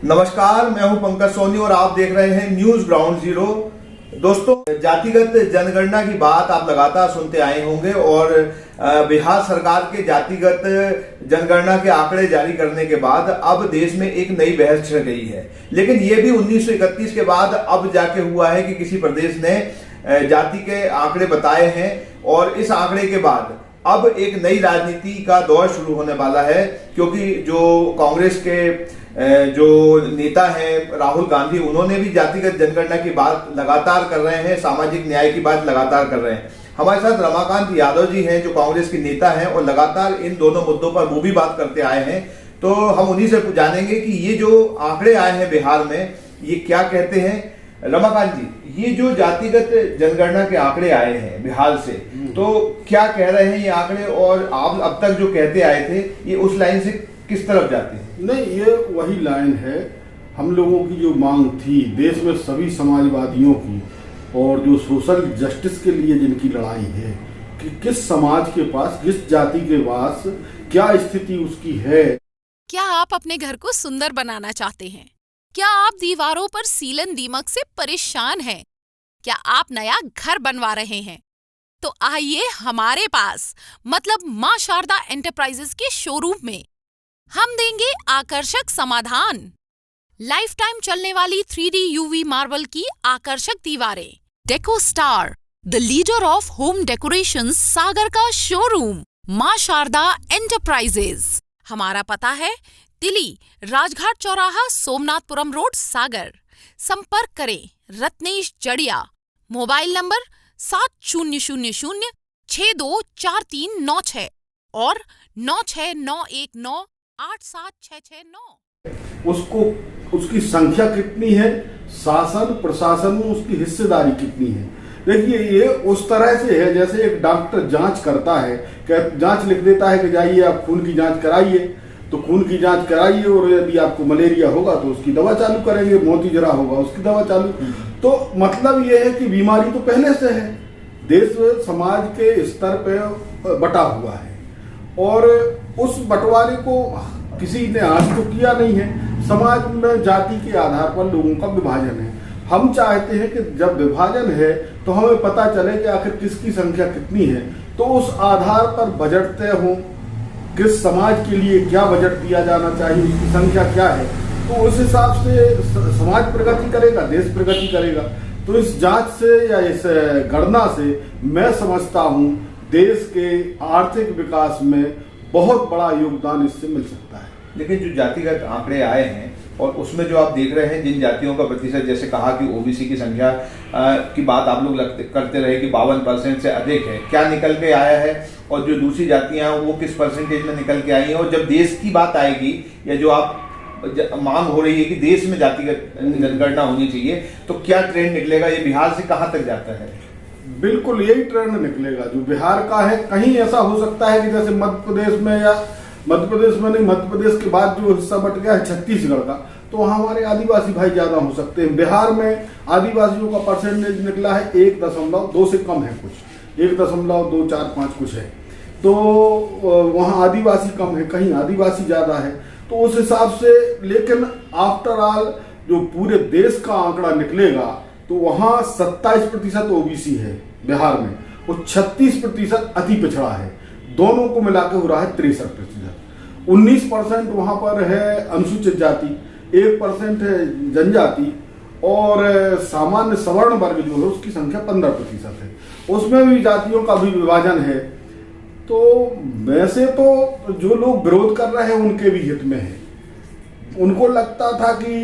नमस्कार, मैं हूं पंकज सोनी और आप देख रहे हैं न्यूज ग्राउंड जीरो। दोस्तों, जातिगत जनगणना की बात आप लगातार सुनते आए होंगे और बिहार सरकार के जातिगत जनगणना के आंकड़े जारी करने के बाद अब देश में एक नई बहस छिड़ गई है। लेकिन यह भी 1931 के बाद अब जाके हुआ है कि किसी प्रदेश ने जाति के आंकड़े बताए हैं और इस आंकड़े के बाद अब एक नई राजनीति का दौर शुरू होने वाला है, क्योंकि जो कांग्रेस के जो नेता हैं राहुल गांधी, उन्होंने भी जातिगत जनगणना की बात लगातार कर रहे हैं, सामाजिक न्याय की बात लगातार कर रहे हैं। हमारे साथ रमाकांत यादव जी हैं जो कांग्रेस के नेता हैं और लगातार इन दोनों मुद्दों पर वो भी बात करते आए हैं। तो हम उन्हीं से जानेंगे कि ये जो आंकड़े आए हैं बिहार में, ये क्या कहते हैं। रमाकांत जी, ये जो जातिगत जनगणना के आंकड़े आए हैं बिहार से, तो क्या कह रहे हैं ये आंकड़े, और आप अब तक जो कहते आए थे ये उस लाइन से किस तरफ जाते हैं? नहीं, ये वही लाइन है। हम लोगों की जो मांग थी देश में सभी समाजवादियों की, और जो सोशल जस्टिस के लिए जिनकी लड़ाई है कि किस समाज के पास, किस जाति के पास क्या स्थिति उसकी है। क्या आप अपने घर को सुंदर बनाना चाहते हैं? क्या आप दीवारों पर सीलन दीमक से परेशान हैं? क्या आप नया घर बनवा रहे हैं? तो आइए हमारे पास, मतलब मां शारदा एंटरप्राइजेस के शोरूम में हम देंगे आकर्षक समाधान। लाइफ टाइम चलने वाली 3D UV मार्बल की आकर्षक दीवारें। Deco Star, the leader of home decoration, Sagar का शोरूम, मां शारदा एंटरप्राइजेस। हमारा पता है तिली राजघाट चौराहा, सोमनाथपुरम रोड, सागर। संपर्क करें रत्नेश जड़िया। मोबाइल नंबर 7000624396 और 9691987669। उसकी संख्या कितनी है, शासन प्रशासन में उसकी हिस्सेदारी कितनी है। देखिए, ये उस तरह से है जैसे एक डॉक्टर जांच करता है, जांच लिख देता है कि जाइए आप खून की जांच कराइए, तो खून की जांच कराइए, और यदि आपको मलेरिया होगा तो उसकी दवा चालू करेंगे, मोतीजरा होगा उसकी दवा चालू। तो मतलब ये है कि बीमारी तो पहले से है, देश समाज के स्तर पे बटा हुआ है, और उस बंटवारे को किसी ने आज तो किया नहीं है। समाज में जाति के आधार पर लोगों का विभाजन है। हम चाहते हैं कि जब विभाजन है तो हमें पता चले कि आखिर किसकी संख्या कितनी है, तो उस आधार पर बजट तय हो, किस समाज के लिए क्या बजट दिया जाना चाहिए, उसकी संख्या क्या है, तो उस हिसाब से समाज प्रगति करेगा, देश प्रगति करेगा। तो इस जांच से या इस गणना से मैं समझता हूं देश के आर्थिक विकास में बहुत बड़ा योगदान इससे मिल सकता है। लेकिन जो जातिगत आंकड़े आए हैं और उसमें जो आप देख रहे हैं जिन जातियों का प्रतिशत, जैसे कहा कि ओबीसी की संख्या की बात आप लोग करते रहे कि 52% से अधिक है, क्या निकल के आया है, और जो दूसरी जातियां वो किस परसेंटेज में निकल के आई हैं, और जब देश की बात आएगी या जो आप मांग हो रही है कि देश में जातिगत जनगणना होनी चाहिए, तो क्या ट्रेंड निकलेगा, ये बिहार से कहाँ तक जाता है? बिल्कुल यही ट्रेंड निकलेगा जो बिहार का है। कहीं ऐसा हो सकता है कि जैसे मध्य प्रदेश में, या मध्य प्रदेश में नहीं, मध्य प्रदेश के बाद जो हिस्सा बट गया है छत्तीसगढ़ का, तो वहाँ हमारे आदिवासी भाई ज्यादा हो सकते हैं। बिहार में आदिवासियों का परसेंटेज निकला है 1.2 से कम है, कुछ 1.245 कुछ है, तो वहाँ आदिवासी कम है, कहीं आदिवासी ज्यादा है। तो उस हिसाब से, लेकिन आफ्टर ऑल जो पूरे देश का आंकड़ा निकलेगा तो वहाँ 27% ओबीसी है बिहार में, और 36% अति पिछड़ा है। दोनों को मिलाकर हो रहा है 63%। 19% वहाँ पर है अनुसूचित जाति, 1% है जनजाति, और सामान्य सवर्ण वर्ग जो है उसकी संख्या 15% है। उसमें भी जातियों का भी विभाजन है। तो वैसे तो जो लोग विरोध कर रहे हैं उनके भी हित में है। उनको लगता था कि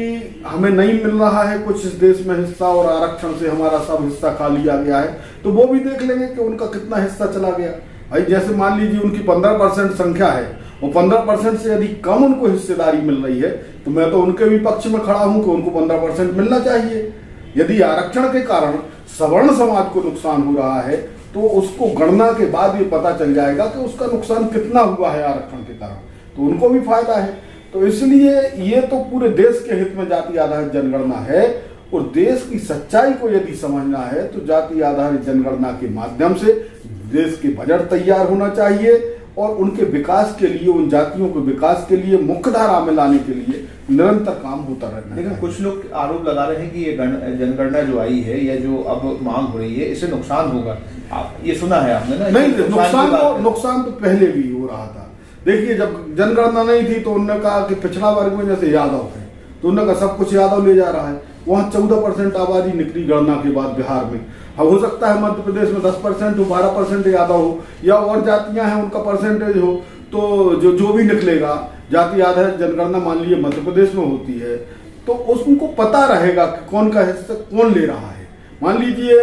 हमें नहीं मिल रहा है कुछ इस देश में हिस्सा, और आरक्षण से हमारा सब हिस्सा खा लिया गया है, तो वो भी देख लेंगे कि उनका कितना हिस्सा चला गया। भाई जैसे मान लीजिए उनकी 15% संख्या है, वो 15% से यदि कम उनको हिस्सेदारी मिल रही है, तो मैं तो उनके भी पक्ष में खड़ा हूं कि उनको 15% मिलना चाहिए। यदि आरक्षण के कारण सवर्ण समाज को नुकसान हो रहा है, तो उसको गणना के बाद ये पता चल जाएगा कि उसका नुकसान कितना हुआ है आरक्षण के कारण, तो उनको भी फायदा है। तो इसलिए ये तो पूरे देश के हित में जाति आधारित जनगणना है, और देश की सच्चाई को यदि समझना है तो जाति आधारित जनगणना के माध्यम से देश के बजट तैयार होना चाहिए, और उनके विकास के लिए, उन जातियों के विकास के लिए, मुख्य धारा में लाने के लिए निरंतर काम होता रहना है। लेकिन कुछ लोग आरोप लगा रहे हैं कि ये जनगणना जो आई है या जो अब मांग हो रही है, इससे नुकसान होगा। आप ये सुना है आपने ना? नहीं, नुकसान तो पहले भी हो रहा था। देखिए, जब जनगणना नहीं थी तो उन्होंने कहा कि पिछड़ा वर्ग में जैसे यादव है, तो उन्होंने कहा सब कुछ यादव ले जा रहा है। वहाँ 14% आबादी निकली गणना के बाद बिहार में। अब हो सकता है मध्य प्रदेश में 10% हो, 12% यादव हो, या और जातियां हैं उनका परसेंटेज हो, तो जो भी निकलेगा, जाति आधारित जनगणना मान लीजिए मध्य प्रदेश में होती है, तो उसको पता रहेगा कि कौन का हिस्सा कौन ले रहा है। मान लीजिए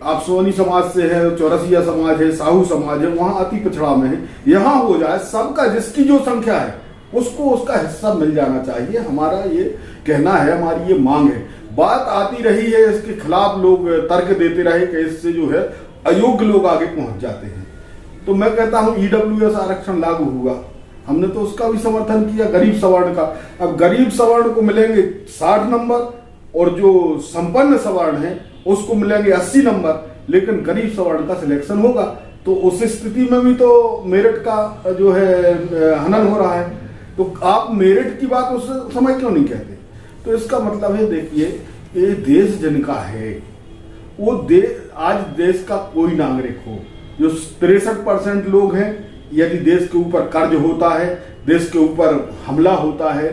आप सोनी समाज से है, चौरसिया समाज है, साहू समाज है, वहां अति पिछड़ा में है, यहाँ हो जाए सबका, जिसकी जो संख्या है उसको उसका हिस्सा मिल जाना चाहिए। हमारा ये कहना है, हमारी ये मांग है। बात आती रही है, इसके खिलाफ लोग तर्क देते रहे कि इससे जो है अयोग्य लोग आगे पहुंच जाते हैं। तो मैं कहता हूं ईडब्ल्यूएस आरक्षण लागू हुआ, हमने तो उसका भी समर्थन किया, गरीब सवर्ण का। अब गरीब सवर्ण को मिलेंगे 60 नंबर और जो संपन्न सवर्ण है उसको मिलेंगे 80 नंबर, लेकिन गरीब सवर्ण का सिलेक्शन होगा। तो उस स्थिति में भी तो मेरिट का जो है हनन हो रहा है। तो आप मेरिट की बात उस समय क्यों नहीं कहते? तो इसका मतलब है, देखिए, ये देश जिनका है वो आज देश का कोई नागरिक हो, जो 63% लोग हैं, यदि देश के ऊपर कर्ज होता है, देश के ऊपर हमला होता है,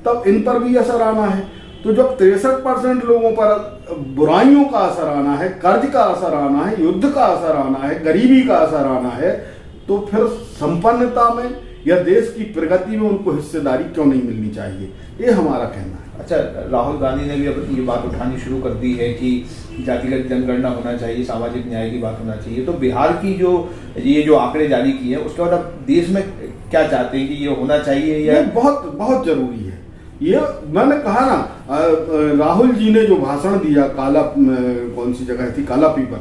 तब इन पर भी असर आना है। तो जब 63% लोगों पर बुराइयों का असर आना है, कर्ज का असर आना है, युद्ध का असर आना है, गरीबी का असर आना है, तो फिर संपन्नता में या देश की प्रगति में उनको हिस्सेदारी क्यों नहीं मिलनी चाहिए? ये हमारा कहना है। अच्छा, राहुल गांधी ने भी अब ये बात उठानी शुरू कर दी है कि जातिगत जनगणना होना चाहिए, सामाजिक न्याय की बात होना चाहिए। तो बिहार की जो आंकड़े जारी किए हैं, उसके बाद अब देश में क्या चाहते हैं कि ये होना चाहिए या? ये बहुत बहुत जरूरी है। ये मैंने कहा ना, राहुल जी ने जो भाषण दिया, कौन सी जगह थी, काला पीपल,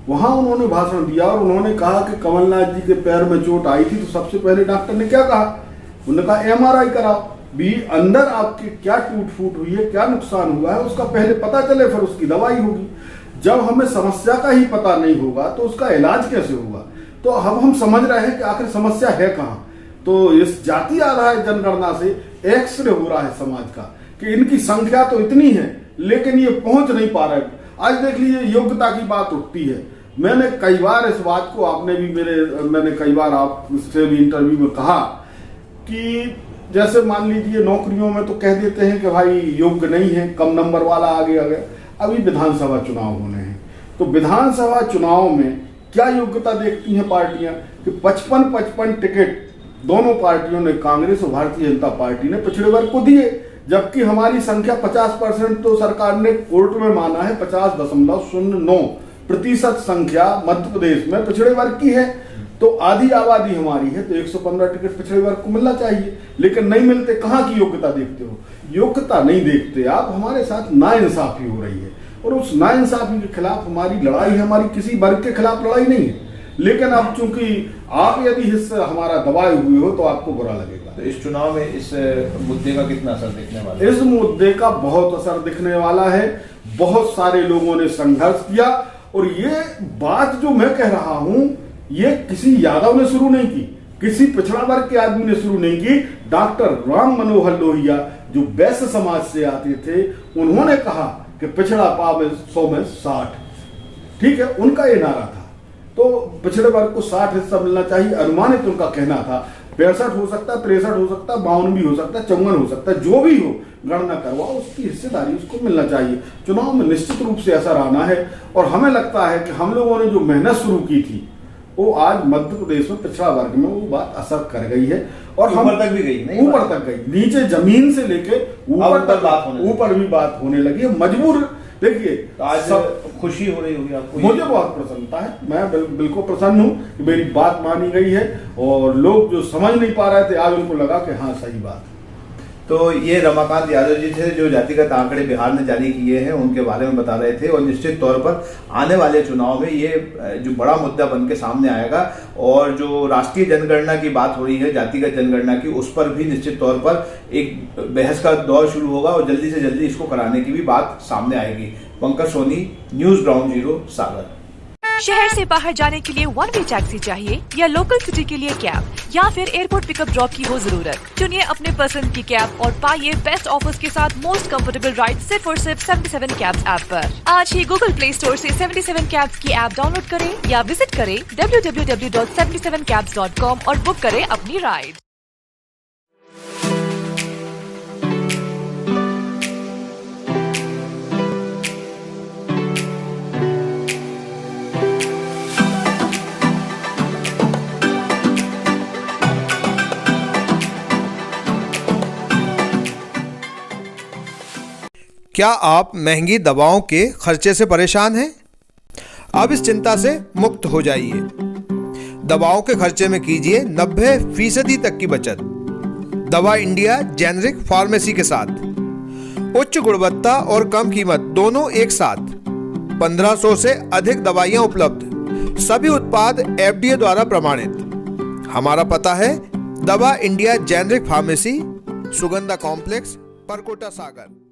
वहां उन्होंने भाषण दिया और उन्होंने कहा कि कमलनाथ जी के पैर में चोट आई थी, तो सबसे पहले डॉक्टर ने क्या कहा? उन्होंने कहा MRI कराओ, भी अंदर आपके क्या टूट फूट हुई है, क्या नुकसान हुआ है, उसका पहले पता चले, फिर उसकी दवाई होगी। जब हमें समस्या का ही पता नहीं होगा तो उसका इलाज कैसे होगा? तो अब हम समझ रहे हैं कि आखिर समस्या है कहाँ। तो इस जाति आधारित जनगणना से एक्सरे हो रहा है समाज का कि इनकी संख्या तो इतनी है लेकिन ये पहुंच नहीं पा रहे। आज देख लीजिए, योग्यता की बात उठती है। मैंने कई बार इस बात को, मैंने कई बार आपसे भी इंटरव्यू में कहा कि जैसे मान लीजिए नौकरियों में तो कह देते हैं कि भाई योग्य नहीं है, कम नंबर वाला आगे आ गया। अभी विधानसभा चुनाव होने हैं, तो विधानसभा चुनाव में क्या योग्यता देखती हैं पार्टियां कि 55 टिकट दोनों पार्टियों ने, कांग्रेस और भारतीय जनता पार्टी ने पिछड़े वर्ग को दिए, जबकि हमारी संख्या 50% तो सरकार ने कोर्ट में माना है, 50.09% संख्या मध्य प्रदेश में पिछड़े वर्ग की है। तो आधी आबादी हमारी है, तो 115 टिकट पिछड़े वर्ग को मिलना चाहिए, लेकिन नहीं मिलते। कहाँ की योग्यता देखते हो? योग्यता नहीं देखते आप। हमारे साथ नाइंसाफी हो रही है और उस नाइंसाफी के खिलाफ हमारी लड़ाई है। हमारी किसी वर्ग के खिलाफ लड़ाई नहीं है, लेकिन अब चूंकि आप यदि हिस्सा हमारा दबाए हुए हो तो आपको बुरा लगेगा। तो इस चुनाव में इस मुद्दे का कितना असर दिखने वाला है? इस मुद्दे का बहुत असर दिखने वाला है। बहुत सारे लोगों ने संघर्ष किया और ये बात जो मैं कह रहा हूं, ये किसी यादव ने शुरू नहीं की, किसी पिछड़ा वर्ग के आदमी ने शुरू नहीं की। डॉक्टर राम मनोहर लोहिया जो वैश्य समाज से आते थे, उन्होंने कहा कि पिछड़ा पाव 100 में 60, ठीक है, उनका ये नारा था। तो पिछड़े वर्ग को 60 हिस्सा मिलना चाहिए, अनुमानित उनका कहना था। 65 हो सकता है, 63 हो सकता है, 52 भी हो सकता है, 54 हो सकता है, जो भी हो, गणना करवाओ, उसकी हिस्सेदारी उसको मिलना चाहिए। चुनाव में निश्चित रूप से असर आना है और हमें लगता है कि हम लोगों ने जो मेहनत शुरू की थी वो आज मध्य प्रदेश में पिछड़ा वर्ग में वो बात असर कर गई है और ऊपर तक भी गई, ऊपर तक गई, नीचे जमीन से लेके ऊपर भी बात होने लगी है। मजबूर देखिए, तो आज खुशी हो रही होगी आपको? मुझे बहुत प्रसन्नता है, मैं बिल्कुल प्रसन्न हूँ कि मेरी बात मानी गई है और लोग जो समझ नहीं पा रहे थे आज उनको लगा कि हाँ सही बात। तो ये रमाकांत यादव जी थे जो जातिगत आंकड़े बिहार ने जारी किए हैं, उनके बारे में बता रहे थे। और निश्चित तौर पर आने वाले चुनाव में ये जो बड़ा मुद्दा बन के सामने आएगा और जो राष्ट्रीय जनगणना की बात हो रही है, जातिगत जनगणना की, उस पर भी निश्चित तौर पर एक बहस का दौर शुरू होगा और जल्दी से जल्दी इसको कराने की भी बात सामने आएगी। Pankaj Soni, news ground zero, Sagar. शहर से बाहर जाने के लिए वन वे टैक्सी चाहिए या लोकल सिटी के लिए कैब या फिर एयरपोर्ट पिकअप ड्रॉप की हो जरूरत? चुनिए अपने पसंद की कैब और पाइए बेस्ट ऑफर्स के साथ मोस्ट कंफर्टेबल राइड सिर्फ और सिर्फ 77 कैब्स ऐप पर। आज ही गूगल प्ले स्टोर से 77 कैब्स की ऐप डाउनलोड करें या विजिट करें www.77cabs.com और बुक करें अपनी राइड। क्या आप महंगी दवाओं के खर्चे से परेशान हैं? अब इस चिंता से मुक्त हो जाइए। दवाओं के खर्चे में कीजिए 90% तक की बचत दवा इंडिया जेनेरिक फार्मेसी के साथ। उच्च गुणवत्ता और कम कीमत दोनों एक साथ। 1500 से अधिक दवाइयां उपलब्ध, सभी उत्पाद FDA द्वारा प्रमाणित। हमारा पता है Dawa India generic pharmacy, Sugandha complex, Parkota सागर।